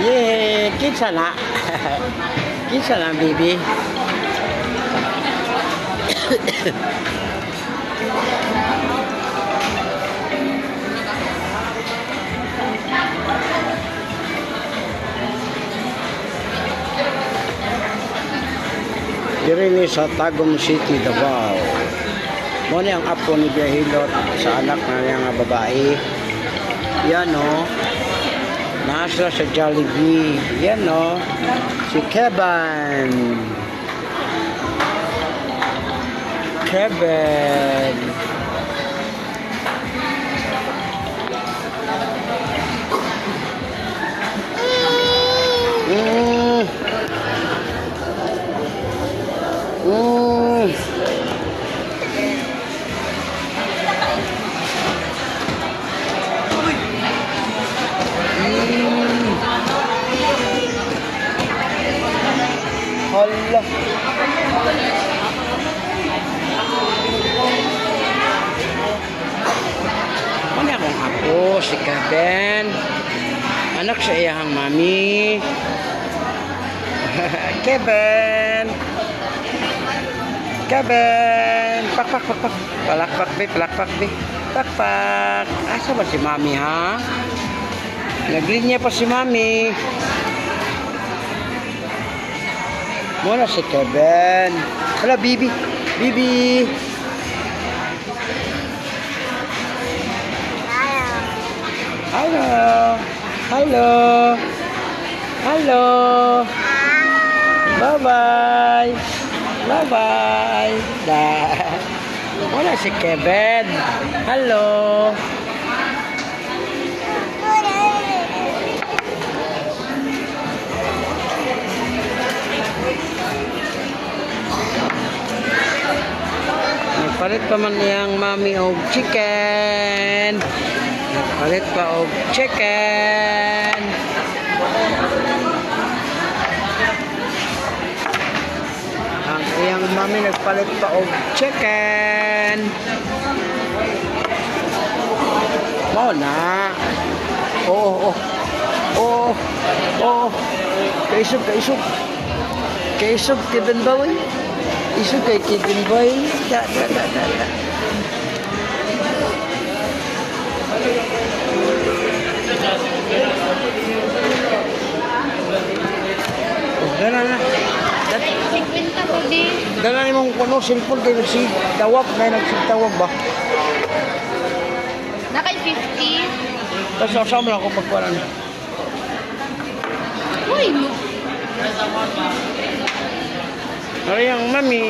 Yeah, kinsa na. Kinsa na, baby. Diri ni sa Tagum City, Davao. Mo ni ang apo ni Biyahilot sa anak na niya nga babae. Yan o. Nasa sa Jollibee. Yan o. Si Kevin. Kevin. Hala. Ano akong apo, si Kevin. Anak sa iyang mami. Kevin. Kevin. Pak, pak, pak, pak. Palakpak, be, palakpak, be. Pak, pak. Asa ba si mami, ha? Naglinya pa si mami. Muna si Kevin. Hala, Bibi. Bibi. Halo. Halo. Halo. Bye-bye. Bye-bye. Dah. Muna si Kevin. Halo. Nagpalit pa man niyang mami og chicken. Nagpalit pa og chicken. Ang iyang mami nagpalit pa og chicken. Mo na. Oh, oh. Oh. Oh. Kaisog, kaisog. Kaisog, Kevin Boy. Isu kay Kevin Boy. Da. Dala na. Kwenta ko di. Dala ni mong kuno cellphone kay nagsigtawag na nagsigtawag ba? Nakay 50. Tapos asam lang ako pagkuhan. Uy, mo. Ay, ang mami.